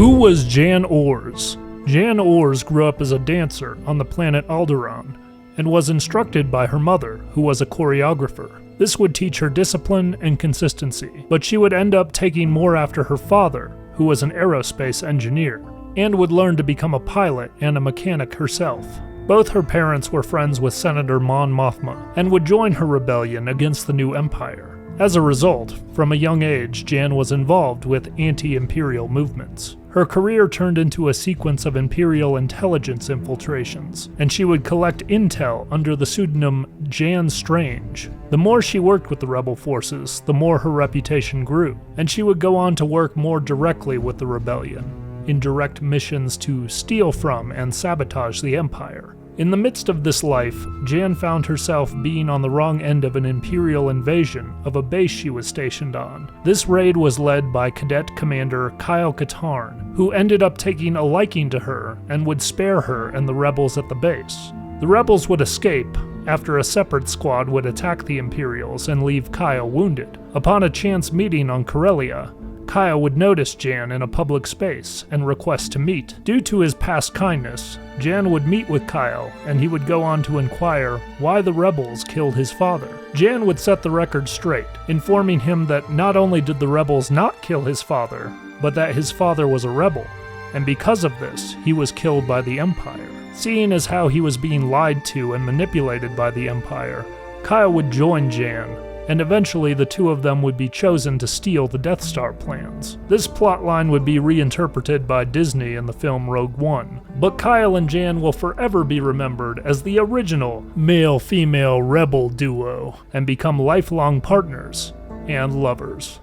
Who was Jan Ors? Jan Ors grew up as a dancer on the planet Alderaan and was instructed by her mother, who was a choreographer. This would teach her discipline and consistency, but she would end up taking more after her father, who was an aerospace engineer, and would learn to become a pilot and a mechanic herself. Both her parents were friends with Senator Mon Mothma and would join her rebellion against the new empire. As a result, from a young age, Jan was involved with anti-imperial movements. Her career turned into a sequence of imperial intelligence infiltrations, and she would collect intel under the pseudonym Jan Strange. The more she worked with the rebel forces, the more her reputation grew, and she would go on to work more directly with the rebellion, in direct missions to steal from and sabotage the Empire. In the midst of this life, Jan found herself being on the wrong end of an Imperial invasion of a base she was stationed on. This raid was led by Cadet Commander Kyle Katarn, who ended up taking a liking to her and would spare her and the rebels at the base. The rebels would escape after a separate squad would attack the Imperials and leave Kyle wounded. Upon a chance meeting on Corellia, Kyle would notice Jan in a public space and request to meet. Due to his past kindness, Jan would meet with Kyle, and he would go on to inquire why the rebels killed his father. Jan would set the record straight, informing him that not only did the rebels not kill his father, but that his father was a rebel, and because of this, he was killed by the Empire. Seeing as how he was being lied to and manipulated by the Empire, Kyle would join Jan, and eventually the two of them would be chosen to steal the Death Star plans. This plotline would be reinterpreted by Disney in the film Rogue One, but Kyle and Jan will forever be remembered as the original male-female rebel duo and become lifelong partners and lovers.